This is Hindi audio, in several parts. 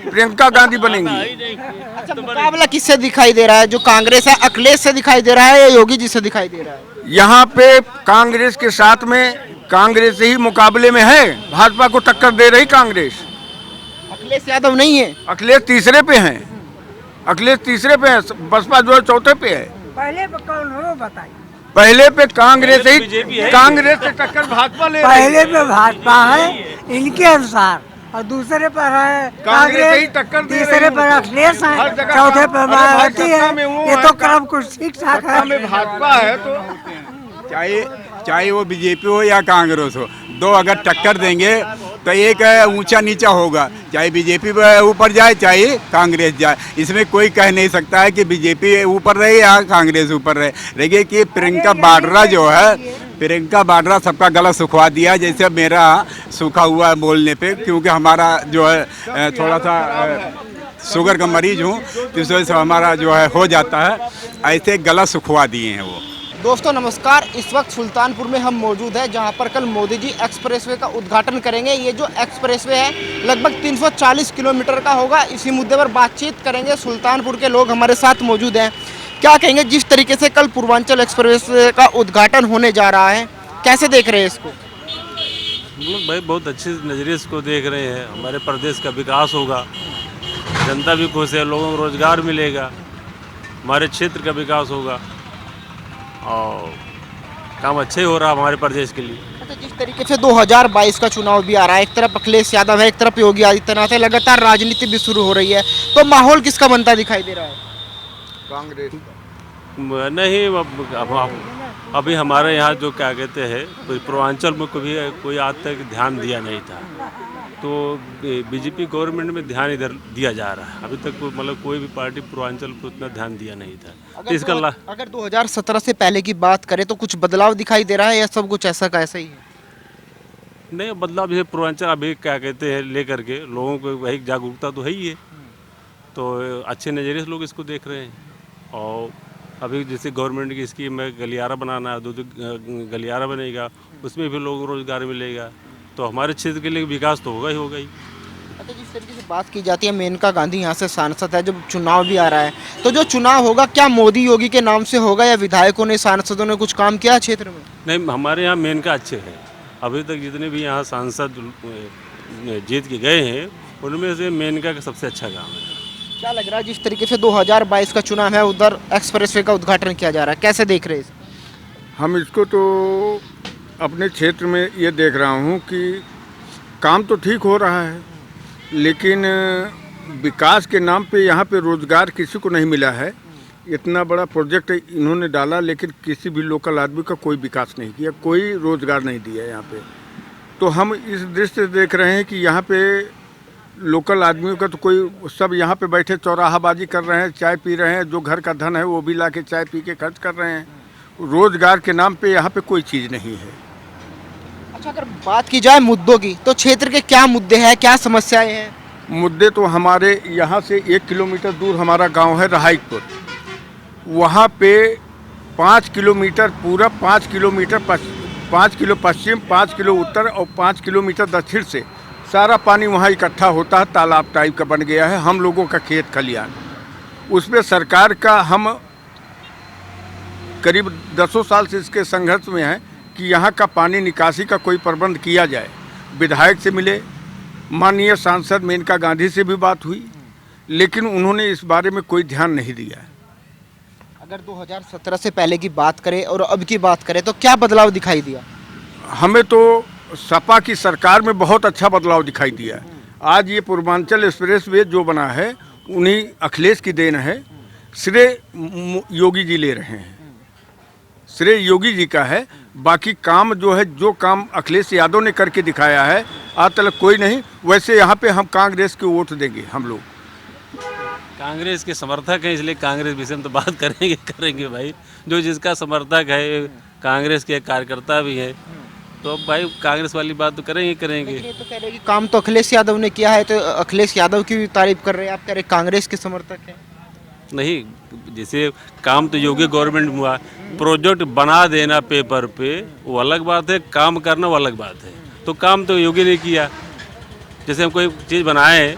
प्रियंका गांधी बनेंगी। अच्छा, मुकाबला किससे दिखाई दे रहा है? जो कांग्रेस है अखिलेश से दिखाई दे रहा है या योगी जी से दिखाई दे रहा है? यहाँ पे कांग्रेस के साथ में कांग्रेस ही मुकाबले में है, भाजपा को टक्कर दे रही कांग्रेस। अखिलेश यादव नहीं है। अखिलेश तीसरे पे हैं, अखिलेश तीसरे पे हैं, बसपा जो है चौथे पे है। पहले पे कौन हो बताइए? पहले पे कांग्रेस ही, कांग्रेस से टक्कर भाजपा ले रही पहले है। पे भाजपा है इनके अनुसार, और दूसरे पर है कांग्रेस ही टक्कर दे रही तीसरे है पर अखिलेश है, हर जगह। चौथे पर अरे भाई, मायावती है। सत्ता में वो ये है, तो क्रम कुछ ठीक ठाक सत्ता में है। भाजपा है तो चाहे वो बीजेपी हो या कांग्रेस हो, दो अगर टक्कर देंगे तो एक ऊंचा नीचा होगा, चाहे बीजेपी ऊपर जाए चाहे कांग्रेस जाए। इसमें कोई कह नहीं सकता है कि बीजेपी ऊपर रहे या कांग्रेस ऊपर रहे। देखिए कि प्रियंका वाड्रा जो है, प्रियंका वाड्रा सबका गला सुखवा दिया, जैसे मेरा सूखा हुआ है बोलने पे, क्योंकि हमारा जो है थोड़ा सा शुगर का मरीज हूँ, तो इस वजह से हमारा जो है हो जाता है, ऐसे गला सुखवा दिए हैं वो। दोस्तों नमस्कार, इस वक्त सुल्तानपुर में हम मौजूद हैं जहां पर कल मोदी जी एक्सप्रेसवे का उद्घाटन करेंगे। ये जो एक्सप्रेसवे है लगभग 340 किलोमीटर का होगा। इसी मुद्दे पर बातचीत करेंगे। सुल्तानपुर के लोग हमारे साथ मौजूद हैं। क्या कहेंगे जिस तरीके से कल पूर्वांचल एक्सप्रेसवे का उद्घाटन होने जा रहा है, कैसे देख रहे हैं इसको? हम लोग भाई बहुत अच्छे नज़रिए से को देख रहे हैं। हमारे प्रदेश का विकास होगा, जनता भी खुश है, लोगों को रोजगार मिलेगा, हमारे क्षेत्र का विकास होगा और काम अच्छे हो रहा हमारे प्रदेश के लिए। अच्छा, जिस तरीके से 2022 का चुनाव भी आ रहा है, एक तरफ अखिलेश यादव है, एक तरफ योगी आदित्यनाथ है, लगातार राजनीति भी शुरू हो रही है, तो माहौल किसका बनता दिखाई दे रहा है? कांग्रेस। नहीं, अभी हमारे यहाँ जो क्या कहते हैं, पूर्वांचल में कभी कोई आज तक ध्यान दिया नहीं था, तो बीजेपी गवर्नमेंट में ध्यान इधर दिया जा रहा है। अभी तक मतलब कोई भी पार्टी पूर्वांचल को उतना ध्यान दिया नहीं था। तो इसका अगर 2017 से पहले की बात करें तो कुछ बदलाव दिखाई दे रहा है या सब कुछ ऐसा का ऐसा ही है? नहीं, बदलाव जैसे पूर्वांचल अभी क्या कहते हैं लेकर के लोगों को वही जागरूकता तो है ही है, तो अच्छे नज़रिए से लोग इसको देख रहे हैं। और अभी जैसे गवर्नमेंट की स्कीम है गलियारा बनाना, दो गलियारा बनेगा, उसमें भी लोगों को रोजगार मिलेगा, तो हमारे क्षेत्र के लिए विकास तो होगा ही होगा ही। अच्छा, जिस तरीके से बात की जाती है, मेनका गांधी यहाँ से सांसद है, जब चुनाव भी आ रहा है, तो जो चुनाव होगा क्या मोदी योगी के नाम से होगा या विधायकों ने सांसदों ने कुछ काम किया क्षेत्र में? नहीं, हमारे यहाँ मेनका अच्छे हैं। अभी तक जितने भी यहाँ सांसद जीत के गए हैं उनमें से मेनका का सबसे अच्छा काम है। क्या लग रहा है जिस तरीके से 2022 का चुनाव है, उधर एक्सप्रेसवे का उद्घाटन किया जा रहा है, कैसे देख रहे हैं इसको? हम इसको तो अपने क्षेत्र में ये देख रहा हूँ कि काम तो ठीक हो रहा है, लेकिन विकास के नाम पे यहाँ पे रोज़गार किसी को नहीं मिला है। इतना बड़ा प्रोजेक्ट इन्होंने डाला, लेकिन किसी भी लोकल आदमी का कोई विकास नहीं किया, कोई रोज़गार नहीं दिया यहाँ पे। तो हम इस दृष्टि से देख रहे हैं कि यहाँ पे लोकल आदमियों का तो कोई, सब यहाँ पे बैठे चौराहाबाजी कर रहे हैं, चाय पी रहे हैं, जो घर का धन है वो भी ला के चाय पी के खर्च कर रहे हैं। रोज़गार के नाम पे यहाँ पे कोई चीज़ नहीं है। अच्छा, अगर बात की जाए मुद्दों की, तो क्षेत्र के क्या मुद्दे हैं, क्या समस्याएं हैं? मुद्दे तो हमारे यहाँ से 1 किलोमीटर दूर हमारा गांव है रहाइकपुर। वहाँ पे 5 किलोमीटर पूरा, 5 किलोमीटर 5 किलो पश्चिम, 5 किलो उत्तर और 5 किलोमीटर दक्षिण से सारा पानी वहाँ इकट्ठा होता है, तालाब टाइप का बन गया है। हम लोगों का खेत खलियान, उसमें सरकार का, हम करीब 10 साल से इसके संघर्ष में हैं कि यहाँ का पानी निकासी का कोई प्रबंध किया जाए। विधायक से मिले, माननीय सांसद मेनका गांधी से भी बात हुई, लेकिन उन्होंने इस बारे में कोई ध्यान नहीं दिया। अगर 2017 से पहले की बात करें और अब की बात करें तो क्या बदलाव दिखाई दिया? हमें तो सपा की सरकार में बहुत अच्छा बदलाव दिखाई दिया है। आज ये पूर्वांचल एक्सप्रेसवे जो बना है उन्हीं अखिलेश की देन है, श्रेय योगी जी ले रहे हैं, श्रेय योगी जी का है। बाकी काम जो है, जो काम अखिलेश यादव ने करके दिखाया है आज तक कोई नहीं। वैसे यहाँ पे हम कांग्रेस को वोट देंगे। हम लोग कांग्रेस के समर्थक हैं, इसलिए कांग्रेस विषय में तो बात करेंगे भाई। जो जिसका समर्थक है, कांग्रेस के कार्यकर्ता भी है, तो अब भाई कांग्रेस वाली बात तो करेंगे। ये तो कह रहे हैं कि काम तो अखिलेश यादव ने किया है, तो अखिलेश यादव की भी तारीफ कर रहे हैं, आप कह रहे कांग्रेस के समर्थक हैं। नहीं, जैसे काम तो योगी गवर्नमेंट में हुआ, प्रोजेक्ट बना देना पेपर पे वो अलग बात है, काम करना वो अलग बात है। तो काम तो योगी ने किया। जैसे हम कोई चीज़ बनाए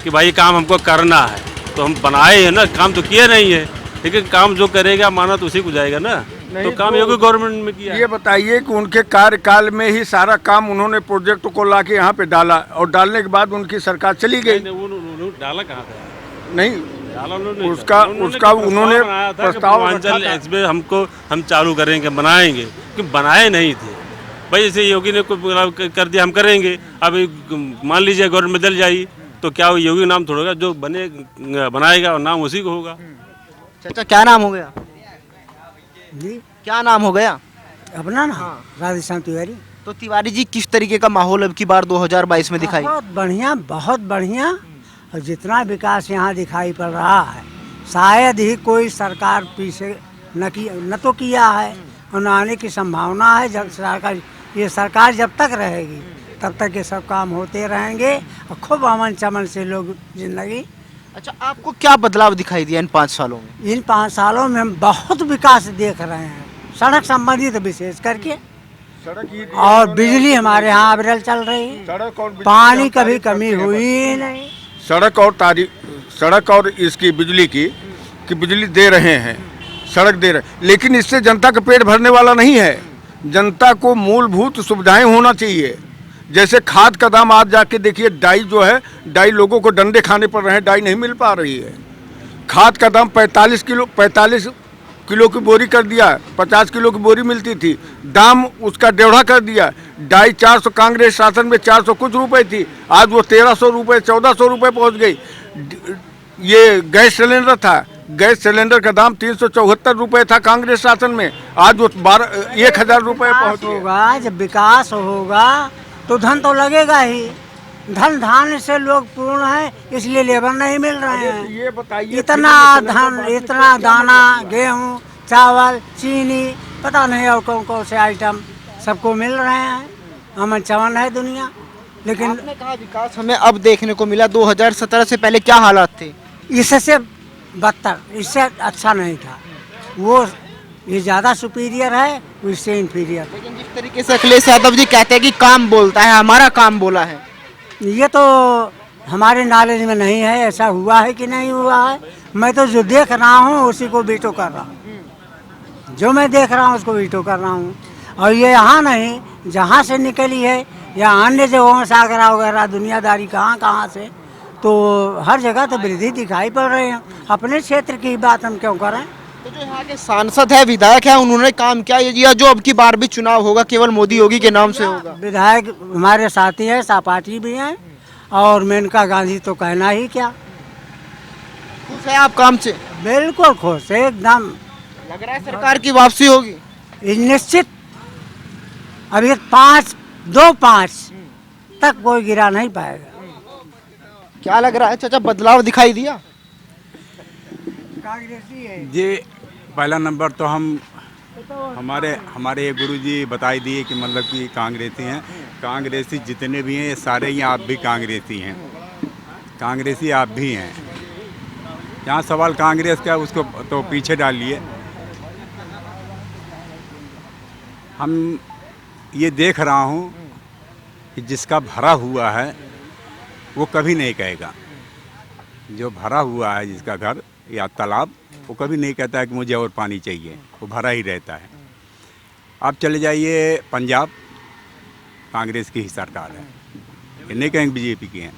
कि भाई काम हमको करना है, तो हम बनाए हैं ना, काम तो किए नहीं है, लेकिन काम जो करेगा माना तो उसी को जाएगा ना। तो काम योगी गवर्नमेंट में किया है। ये बताइए कि उनके कार्यकाल में ही सारा काम उन्होंने प्रोजेक्ट को लाके यहाँ पे डाला और डालने के बाद उनकी सरकार चली गई। उन्होंने डाला कहाँ था? नहीं, डाला उन्होंने, उसका उन्होंने बनाया था कि प्रस्ताव पूर्वांचल रखा था। एक्सप्रेस हम चालू करेंगे, बनाएंगे, कि बनाए नहीं थे भाई। जैसे योगी ने कोई कर दिया हम करेंगे, अब मान लीजिए गवर्नमेंट बदल जाई तो क्या वो योगी नाम थोड़ा होगा, जो बनाएगा और नाम उसी को होगा। चाचा क्या नाम हो गया? जी क्या नाम हो गया? अपना ना हाँ। राजस्थान तिवारी। तो तिवारी जी, किस तरीके का माहौल अब की बार 2022 में दिखाई? बहुत बढ़िया, बहुत बढ़िया। और जितना विकास यहाँ दिखाई पड़ रहा है, शायद ही कोई सरकार पीछे न तो किया है और न आने की संभावना है। जब सरकार जब तक रहेगी तब तक ये सब काम होते रहेंगे और खूब अमन चमन से लोग जिंदगी। अच्छा, आपको क्या बदलाव दिखाई दिया इन 5 सालों में? इन 5 सालों में हम बहुत विकास देख रहे हैं, सड़क संबंधित विशेष करके, सड़क ही और बिजली हमारे यहाँ अविरल चल रही है। सड़क और बिजली पानी का कभी तारीफ कमी करते हैं हुई बस। ही नहीं। सड़क और इसकी बिजली की बिजली दे रहे हैं, सड़क दे रहे, लेकिन इससे जनता का पेट भरने वाला नहीं है। जनता को मूलभूत सुविधाएं होना चाहिए। जैसे खाद का दाम आज जाके देखिए, डाई जो है, डाई लोगों को डंडे खाने पड़ रहे हैं, डाई नहीं मिल पा रही है। खाद का दाम 45 किलो की बोरी कर दिया, 50 किलो की बोरी मिलती थी, दाम उसका 1.5 कर दिया। डाई 400, कांग्रेस शासन में 400 कुछ रुपए थी, आज वो 1300 रुपये 1400 रुपये पहुँच गई। ये गैस सिलेंडर था, गैस सिलेंडर का दाम 374 रुपये था कांग्रेस शासन में, आज वो 1000 रुपये पहुँच गया। होगा जब विकास होगा तो धन तो लगेगा ही। धन धान से लोग पूर्ण है, इसलिए लेबर नहीं मिल रहे हैं। ये बताइए, इतना धन, इतना दाना, गेहूं, चावल, चीनी, पता नहीं और कौन कौन से आइटम सबको मिल रहे हैं। अमन चमन है दुनिया। लेकिन आपने कहा विकास हमें अब देखने को मिला, 2017 से पहले क्या हालात थे? इससे बदतर, इससे अच्छा नहीं था। वो ये ज़्यादा सुपीरियर है, इससे इन्फीरियर। लेकिन जिस तरीके से अखिलेश यादव जी कहते हैं कि काम बोलता है, हमारा काम बोला है, ये तो हमारे नॉलेज में नहीं है, ऐसा हुआ है कि नहीं हुआ है। मैं तो जो देख रहा हूँ उसी को वीटो कर रहा हूँ, जो मैं देख रहा हूँ उसको वीटो कर रहा हूँ। और ये यहाँ नहीं, जहाँ से निकली है या अन्य जगहों से आगरा वगैरह दुनियादारी कहाँ से, तो हर जगह तो वृद्धि दिखाई पड़ रही है। अपने क्षेत्र की बात हम क्यों करें? तो जो यहाँ के सांसद है, विधायक है, उन्होंने काम किया या जो अब की बार भी चुनाव होगा केवल मोदी योगी के नाम से होगा? विधायक हमारे साथी हैं, सहपाठी भी हैं, और मेनका गांधी तो कहना ही क्या। खुश है आप काम से? बिल्कुल खुश है एकदम। लग रहा है सरकार की वापसी होगी? निश्चित। अभी 5-2-5 तक कोई गिरा नहीं पाएगा। क्या लग रहा है चाचा, बदलाव दिखाई दिया? कांग्रेसी है। जी, पहला नंबर तो हमारे गुरुजी बताई दिए कि मतलब कि कांग्रेसी हैं। कांग्रेसी जितने भी हैं ये सारे ही आप भी कांग्रेसी हैं, कांग्रेसी आप भी हैं। यहाँ सवाल कांग्रेस का उसको तो पीछे डालिए। हम ये देख रहा हूँ कि जिसका भरा हुआ है वो कभी नहीं कहेगा, जो भरा हुआ है जिसका घर या तालाब, वो कभी नहीं कहता है कि मुझे और पानी चाहिए, वो भरा ही रहता है। आप चले जाइए पंजाब, कांग्रेस की ही सरकार है, ये नहीं कहेंगे बीजेपी की है।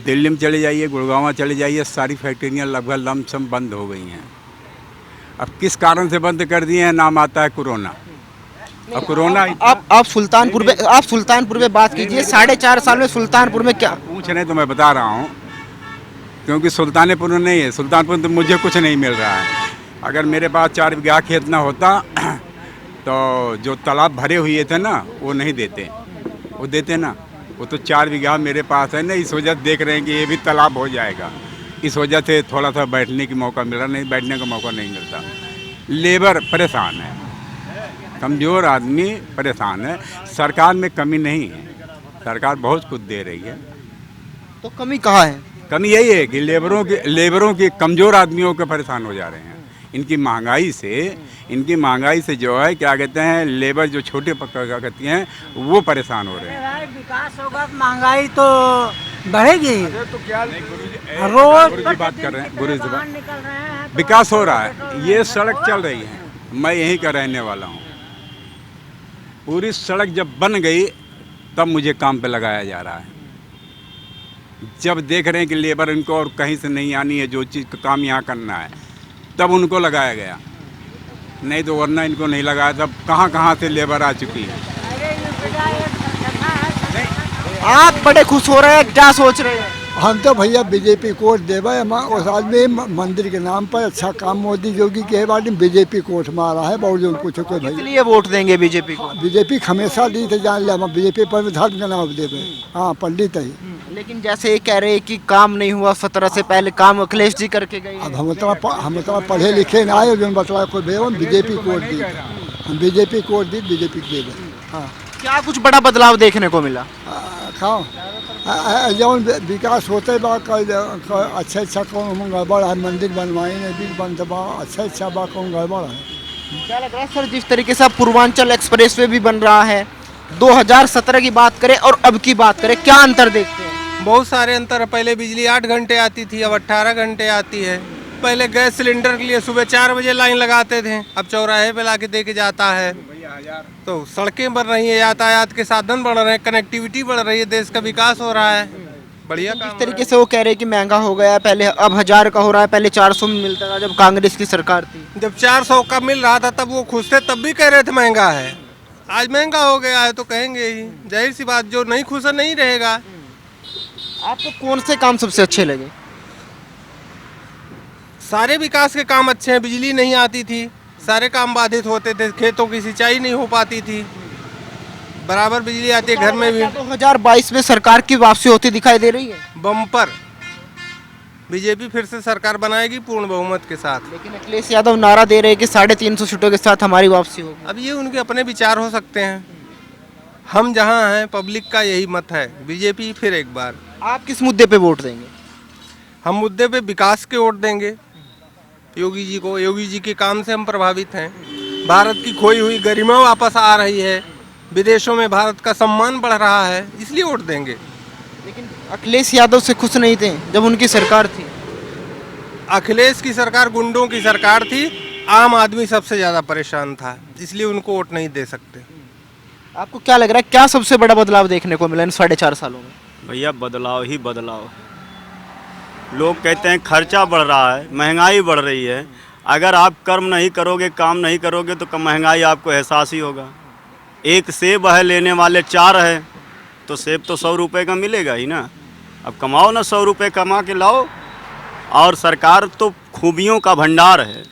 दिल्ली में चले जाइए, गुड़गांव चले जाइए, सारी फैक्ट्रियाँ लगभग लमसम बंद हो गई हैं। अब किस कारण से बंद कर दिए हैं? नाम आता है कोरोना। अब कोरोना आप सुल्तानपुर में बात कीजिए। 4.5 साल में सुल्तानपुर में क्या पूछ रहे तो मैं बता रहा हूँ, क्योंकि सुल्तानपुर नहीं है। सुल्तानपुर तो मुझे कुछ नहीं मिल रहा है। अगर मेरे पास 4 बीघा खेत ना होता तो जो तालाब भरे हुए थे ना वो नहीं देते, वो देते ना। वो तो 4 बीघा मेरे पास है ना, इस वजह से देख रहे हैं कि ये भी तालाब हो जाएगा। इस वजह से थोड़ा सा बैठने की मौका मिल रहा, नहीं बैठने का मौका नहीं मिलता। लेबर परेशान है, कमज़ोर आदमी परेशान है। सरकार में कमी नहीं है, सरकार बहुत कुछ दे रही है। तो कमी कहाँ है? कमी यही है कि लेबरों के कमज़ोर आदमियों के परेशान हो जा रहे हैं। इनकी महंगाई से जो है क्या कहते हैं, लेबर जो छोटे करती हैं वो परेशान हो रहे हैं। विकास होगा तो महंगाई तो बढ़ेगी तो क्या रोज गुरु जी बात कर रहे हैं, गुरु जी बात, विकास हो रहा है, ये सड़क चल रही है, मैं यहीं का रहने वाला हूँ। पूरी सड़क जब बन गई तब मुझे काम पे लगाया जा रहा है। जब देख रहे हैं कि लेबर इनको और कहीं से नहीं आनी है, जो चीज़ का काम यहाँ करना है, तब उनको लगाया गया, नहीं तो वरना इनको नहीं लगाया। तब कहाँ कहाँ से लेबर आ चुकी है। आप बड़े खुश हो रहे हैं, क्या सोच रहे हैं? हम तो भैया बीजेपी कोट देवे उस आदमी मंदिर के नाम पर अच्छा काम मोदी योगी के बाद बीजेपी कोट मारा है बहुत कुछ को भैया। इसलिए वोट देंगे बीजेपी को। बीजेपी हमेशा दी थे, जान लिया हम बीजेपी पर धर्म का नाम देवे। हाँ पंडित है। लेकिन जैसे ये कह रहे हैं कि काम नहीं हुआ 17 से पहले, काम अखिलेश जी करके गए हैं। अब हम तो पढ़े लिखे ना आए, जो बतला कोई भे बीजेपी कोट दी, हम बीजेपी कोट दी, बीजेपी देवे। हाँ क्या कुछ बड़ा बदलाव देखने को मिला? खाओ जौन विकास होते बा अच्छा अच्छा कौन गड़बड़ है, मंदिर बनवाई ने भी बन बा अच्छा बा कौन गड़बड़ है। क्या लग रहा है सर, जिस तरीके से अब पूर्वांचल एक्सप्रेसवे भी बन रहा है, 2017 की बात करें और अब की बात करें, क्या अंतर देखते हैं? बहुत सारे अंतर है। पहले बिजली 8 घंटे आती थी, अब 18 घंटे आती है। पहले गैस सिलेंडर के लिए सुबह 4 बजे लाइन लगाते थे, अब चौराहे पे लाके दे के जाता है। तो सड़कें बन रही हैं, यातायात के साधन बढ़ रहे हैं, कनेक्टिविटी बढ़ रही है, देश का विकास हो रहा है। बढ़िया काम जिस तरीके से वो कह रहे हैं कि महंगा हो गया है, पहले अब 1000 का हो रहा है, पहले 400 में मिलता था जब कांग्रेस की सरकार थी। जब 400 का मिल रहा था तब वो खुश थे, तब भी कह रहे थे महंगा है। आज महंगा हो गया है तो कहेंगे ही, जाहिर सी बात, जो नहीं खुश है नहीं रहेगा। आपको कौन से काम सबसे अच्छे लगे? सारे विकास के काम अच्छे हैं। बिजली नहीं आती थी, सारे काम बाधित होते थे, खेतों की सिंचाई नहीं हो पाती थी, बराबर बिजली आती है घर में भी। 2022 में सरकार की वापसी होती दिखाई दे रही है। बम्पर बीजेपी फिर से सरकार बनाएगी पूर्ण बहुमत के साथ। लेकिन अखिलेश यादव नारा दे रहे हैं कि 350 सीटों के साथ हमारी वापसी होगी। अब ये उनके अपने विचार हो सकते हैं। हम जहाँ हैं, पब्लिक का यही मत है, बीजेपी फिर एक बार। आप किस मुद्दे पे वोट देंगे? हम मुद्दे पे विकास के वोट देंगे, योगी जी को। योगी जी के काम से हम प्रभावित हैं। भारत की खोई हुई गरिमा वापस आ रही है, विदेशों में भारत का सम्मान बढ़ रहा है, इसलिए वोट देंगे। लेकिन अखिलेश यादव से खुश नहीं थे जब उनकी सरकार थी। अखिलेश की सरकार गुंडों की सरकार थी, आम आदमी सबसे ज़्यादा परेशान था, इसलिए उनको वोट नहीं दे सकते। आपको क्या लग रहा है, क्या सबसे बड़ा बदलाव देखने को मिला इन 4.5 सालों में? भैया बदलाव ही बदलाव। लोग कहते हैं खर्चा बढ़ रहा है, महंगाई बढ़ रही है। अगर आप कर्म नहीं करोगे, काम नहीं करोगे तो महंगाई आपको एहसास ही होगा। एक सेब है, लेने वाले 4 है, तो सेब तो 100 रुपये का मिलेगा ही ना। अब कमाओ ना, 100 रुपये कमा के लाओ। और सरकार तो खूबियों का भंडार है,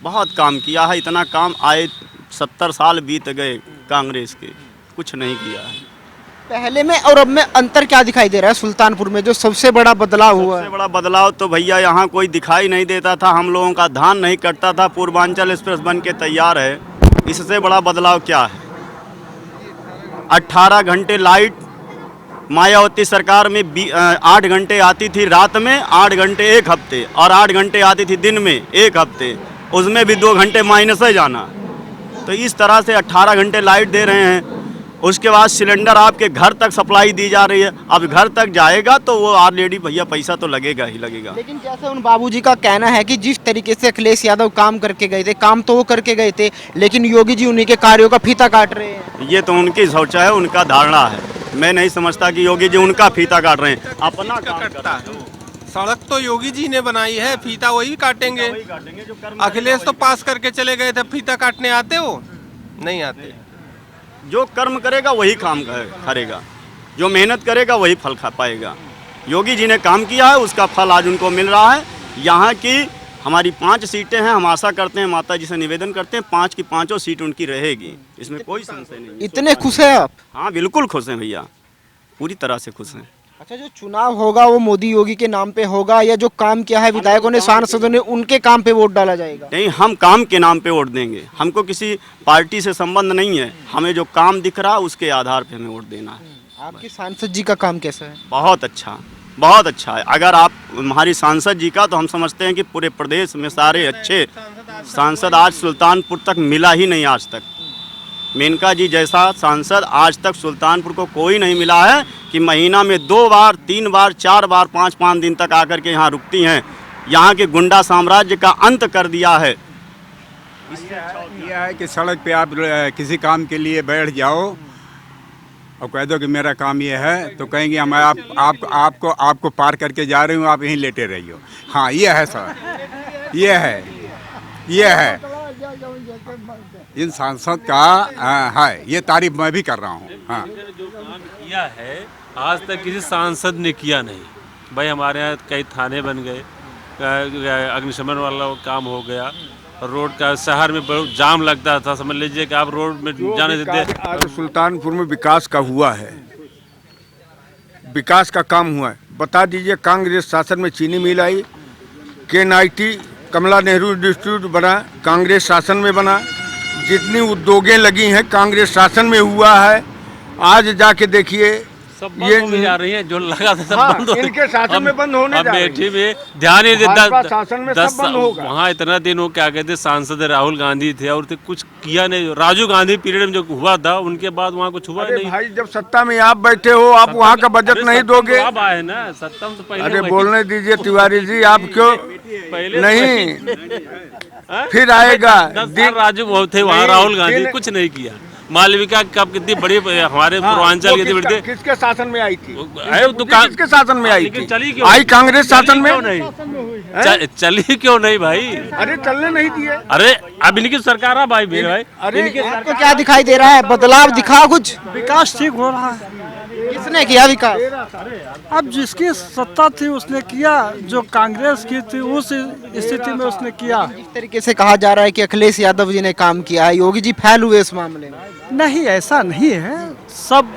बहुत काम किया है। इतना काम आए 70 साल बीत गए कांग्रेस के, कुछ नहीं किया है। पहले में और अब में अंतर क्या दिखाई दे रहा है सुल्तानपुर में, जो सबसे बड़ा बदलाव हुआ है? सबसे बड़ा बदलाव तो भैया यहाँ कोई दिखाई नहीं देता था, हम लोगों का धान नहीं कटता था। पूर्वांचल एक्सप्रेस बन के तैयार है, इससे बड़ा बदलाव क्या है? 18 घंटे लाइट मायावती सरकार में 8 घंटे आती थी रात में, 8 घंटे एक हफ्ते, और 8 घंटे आती थी दिन में एक हफ्ते, उसमें भी 2 घंटे माइनस है जाना। तो इस तरह से 18 घंटे लाइट दे रहे हैं। उसके बाद सिलेंडर आपके घर तक सप्लाई दी जा रही है। अब घर तक जाएगा तो वो ऑलरेडी भैया पैसा तो लगेगा ही लगेगा। लेकिन जैसे उन बाबूजी का कहना है कि जिस तरीके से अखिलेश यादव काम करके गए थे, काम तो वो करके गए थे, लेकिन योगी जी उन्हीं के कार्यों का फीता काट रहे हैं। ये तो उनकी सोचा है, उनका धारणा है। मैं नहीं समझता कि योगी जी उनका फीता काट रहे हैं, अपना काम कटता है। सड़क तो योगी जी ने बनाई है, फीता वही काटेंगे। अखिलेश तो पास करके चले गए थे, फीता काटने आते हो? नहीं आते। जो कर्म करेगा वही काम करेगा, जो मेहनत करेगा वही फल खा पाएगा। योगी जी ने काम किया है, उसका फल आज उनको मिल रहा है। यहाँ की हमारी 5 सीटें हैं, हम आशा करते हैं, माता जी से निवेदन करते हैं, 5 की 5 सीट उनकी रहेगी, इसमें कोई संशय नहीं। इतने खुश हैं आप? हाँ बिल्कुल खुश हैं भैया, पूरी तरह से खुश हैं। अच्छा, जो चुनाव होगा वो मोदी योगी के नाम पे होगा, या जो काम किया है विधायकों ने, सांसदों ने, उनके काम पे वोट डाला जाएगा? नहीं, हम काम के नाम पे वोट देंगे। हमको किसी पार्टी से संबंध नहीं है, हमें जो काम दिख रहा है उसके आधार पे हमें वोट देना है। आपके सांसद जी का काम कैसा है? बहुत अच्छा, बहुत अच्छा है। अगर आप हमारी सांसद जी का, तो हम समझते हैं कि पूरे प्रदेश में सारे अच्छे सांसद आज सुल्तानपुर तक मिला ही नहीं आज तक। मेनका जी जैसा सांसद आज तक सुल्तानपुर को कोई नहीं मिला है कि महीना में 2 बार 3 बार 4 बार 5-5 दिन तक आकर के यहाँ रुकती हैं। यहाँ के गुंडा साम्राज्य का अंत कर दिया है। यह है कि सड़क पे आप किसी काम के लिए बैठ जाओ और कह दो कि मेरा काम ये है, तो कहेंगे हम आपको पार करके जा रही हूँ, आप यहीं लेटे रहिए। हाँ, ये है सर, ये है इन सांसद का है, ये तारीफ मैं भी कर रहा हूँ। हाँ, किया है आज तक किसी सांसद ने किया नहीं भाई। हमारे यहाँ कई थाने बन गए, अग्निशमन वाला काम हो गया, रोड का शहर में बहुत जाम लगता था, समझ लीजिए कि आप रोड में जाने देते। आज सुल्तानपुर में विकास का हुआ है, विकास का काम हुआ है। बता दीजिए, कांग्रेस शासन में चीनी मिल आई, KNIT कमला नेहरू इंस्टीट्यूट बना, कांग्रेस शासन में बना। जितनी उद्योगें लगी हैं कांग्रेस शासन में हुआ है। आज जाके देखिए सब बंद होने जा रही हैं, जो लगा था सब बंद हो, इनके शासन में बंद होने जा रही है। बेटी में ध्यान नहीं देता, शासन में सब बंद होगा। वहाँ इतना दिन हो, क्या कहते, सांसद राहुल गांधी थे और कुछ किया नहीं। राजीव गांधी पीरियड में जो हुआ था उनके बाद वहाँ कुछ हुआ नहीं। भाई, जब सत्ता में आप बैठे हो, आप वहाँ का बजट नहीं दोगे? अब आए ना सत्ता में, तो पहले अरे बोलने दीजिए तिवारी जी, आप क्यों पहले नहीं? फिर आएगा दिन। राजू थे वहाँ, राहुल गांधी कुछ नहीं किया। मालविका कब कितनी बड़ी हमारे पूर्वांचल की बड़ी, किसके शासन में आई थी? दुकान किसके शासन में आई थी? चली क्यों? आई कांग्रेस शासन में नहीं, चली क्यों नहीं भाई? अरे चलने नहीं दिए। अरे अब इनकी सरकार है भाई, मेरे भाई। अरे आपको क्या दिखाई दे रहा है? बदलाव दिखा कुछ? विकास ठीक हो रहा है। किसने किया विकास? अब जिसकी सत्ता थी उसने किया, जो कांग्रेस की थी उस स्थिति में उसने किया। जिस तरीके से कहा जा रहा है कि अखिलेश यादव जी ने काम किया है, योगी जी फैल हुए इस मामले में। नहीं, ऐसा नहीं है। सब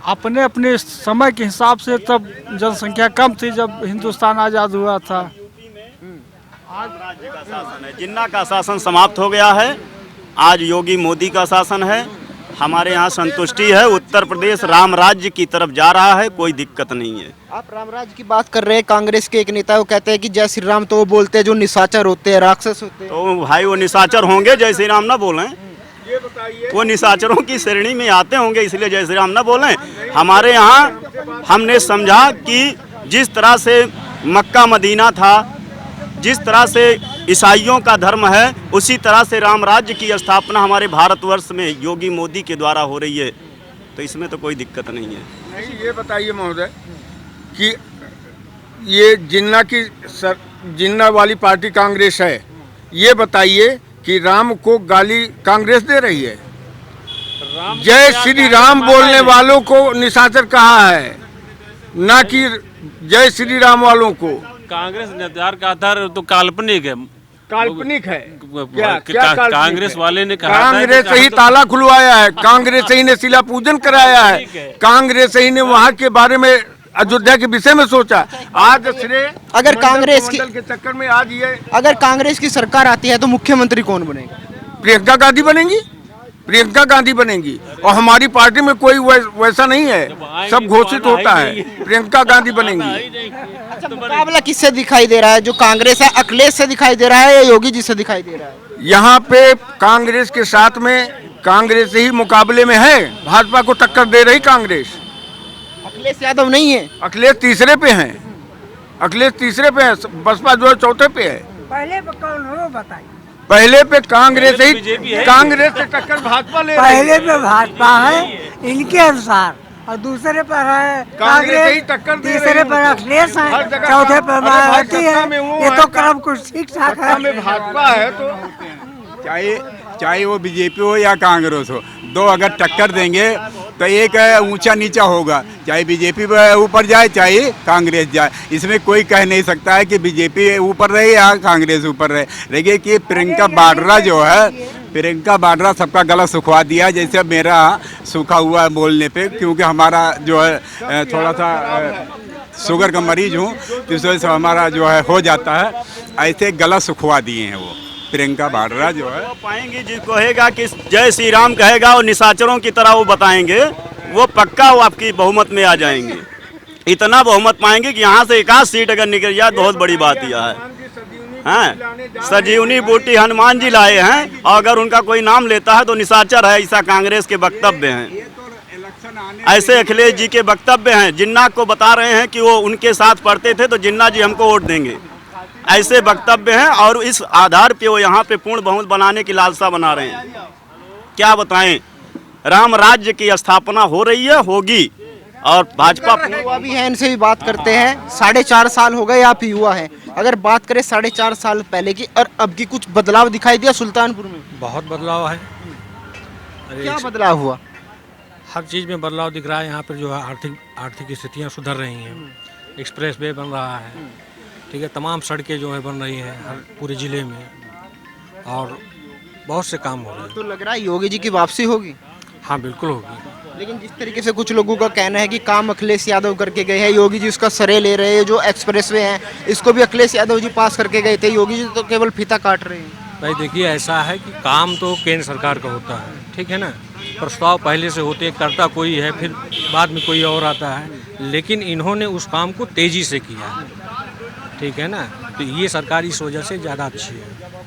अपने अपने समय के हिसाब से, तब जनसंख्या कम थी जब हिंदुस्तान आज़ाद हुआ था। राज्य का शासन है, जिन्ना का शासन समाप्त हो गया है, आज योगी मोदी का शासन है। हमारे यहाँ संतुष्टि है, उत्तर प्रदेश राम राज्य की तरफ जा रहा है, कोई दिक्कत नहीं है। आप राम राज्य की बात कर रहे हैं, कांग्रेस के एक नेता वो कहते हैं कि जय श्री राम तो वो बोलते हैं जो निशाचर होते हैं, राक्षस होते हैं। तो भाई वो निशाचर होंगे, जय श्री राम ना बोलें? वो निशाचरों की श्रेणी में आते होंगे, इसलिए जय श्री राम ना बोलें। हमारे यहाँ हमने समझा कि जिस तरह से मक्का मदीना था, जिस तरह से ईसाइयों का धर्म है, उसी तरह से राम राज्य की स्थापना हमारे भारतवर्ष में योगी मोदी के द्वारा हो रही है, तो इसमें तो कोई दिक्कत नहीं है। नहीं, ये बताइए महोदय कि ये जिन्ना वाली पार्टी कांग्रेस है, ये बताइए कि राम को गाली कांग्रेस दे रही है? जय श्री राम बोलने वालों को निशाचर कहा है, ना कि जय श्री राम वालों को। कांग्रेस नेतार का था तो काल्पनिक है, काल्पनिक है। कांग्रेस वाले ने कहा कांग्रेस ही ताला खुलवाया है, कांग्रेस ही ने शिला पूजन कराया है, कांग्रेस ही ने वहाँ के बारे में, अयोध्या के विषय में सोचा। आज अगर कांग्रेस के चक्कर में आज ये, अगर कांग्रेस की सरकार आती है तो मुख्यमंत्री कौन बनेगा? प्रियंका गांधी बनेंगी, प्रियंका गांधी बनेंगी। और हमारी पार्टी में कोई वैसा नहीं है, सब घोषित होता है, प्रियंका गांधी बनेंगी। अच्छा, मुकाबला किससे दिखाई दे रहा है? जो कांग्रेस है अखिलेश से दिखाई दे रहा है या योगी जी से दिखाई दे रहा है? यहाँ पे कांग्रेस के साथ में कांग्रेस ही मुकाबले में है, भाजपा को टक्कर दे रही कांग्रेस। अखिलेश यादव नहीं है, अखिलेश तीसरे पे हैं, अखिलेश तीसरे पे है, बसपा जो है चौथे पे है। पहले कौन हो बताइए? पहले पे कांग्रेस ही, कांग्रेस से टक्कर भाजपा ले रही है। पहले पे भाजपा है इनके अनुसार, और दूसरे पर है कांग्रेस ही टक्कर दे रही है। तीसरे पर अखिलेश है, हर जगह चौथे पर मायावती है। में वो ये है, तो क्रम कुछ ठीक ठाक है। में भाजपा है तो चाहे वो बीजेपी हो या कांग्रेस हो, दो अगर टक्कर देंगे तो एक ऊंचा नीचा होगा, चाहे बीजेपी ऊपर जाए चाहे कांग्रेस जाए। इसमें कोई कह नहीं सकता है कि बीजेपी ऊपर रहे या कांग्रेस ऊपर रहे। देखिए कि प्रियंका वाड्रा जो है, प्रियंका वाड्रा सबका गला सुखवा दिया, जैसे मेरा सूखा हुआ है बोलने पे, क्योंकि हमारा जो है थोड़ा सा शुगर का मरीज हूँ, तो इस वजह से हमारा जो है हो जाता है, ऐसे गला सुखवा दिए हैं वो प्रियंका वाड्रा जो है। पाएंगे जी कहेगा कि जय श्री राम कहेगा और निशाचरों की तरह वो बताएंगे, वो पक्का वो आपकी बहुमत में आ जाएंगे। इतना बहुमत पाएंगे कि यहाँ से 1 सीट अगर निकल जाए बहुत बड़ी बात यह है। हैं। संजीवनी बूटी हनुमान जी लाए हैं, और अगर उनका कोई नाम लेता है तो निशाचर है, ऐसा कांग्रेस के वक्तव्य हैं। ऐसे अखिलेश जी के वक्तव्य हैं। जिन्ना को बता रहे हैं कि वो उनके साथ पढ़ते थे तो जिन्ना जी हमको वोट देंगे, ऐसे वक्तव्य हैं। और इस आधार पे वो यहाँ पे पूर्ण बहुमत बनाने की लालसा बना रहे हैं। क्या बताएं, राम राज्य की स्थापना हो रही है, होगी। और भाजपा युवा भी है, इनसे भी बात करते हैं। 4.5 साल हो गए, आप युवा हैं। अगर बात करें 4.5 साल पहले की और अब की, कुछ बदलाव दिखाई दिया सुल्तानपुर में? बहुत बदलाव है। क्या बदलाव हुआ? हर चीज़ में बदलाव दिख रहा है। यहाँ पर जो है आर्थिक स्थितियाँ सुधर रही हैं। एक्सप्रेस वे बन रहा है, ठीक है। तमाम सड़कें जो है बन रही हैं हर पूरे ज़िले में, और बहुत से काम हो रहे हैं। तो लग रहा है योगी जी की वापसी होगी? हाँ, बिल्कुल होगी। लेकिन जिस तरीके से कुछ लोगों का कहना है कि काम अखिलेश यादव करके गए हैं, योगी जी उसका श्रेय ले रहे हैं। जो एक्सप्रेसवे हैं इसको भी अखिलेश यादव जी पास करके गए थे, योगी जी तो केवल फीता काट रहे हैं। भाई देखिए, ऐसा है कि काम तो केंद्र सरकार का होता है, ठीक है ना। प्रस्ताव पहले से होते, करता कोई है, फिर बाद में कोई और आता है। लेकिन इन्होंने उस काम को तेज़ी से किया, ठीक है ना। तो ये सरकार इस वजह से ज़्यादा अच्छी है।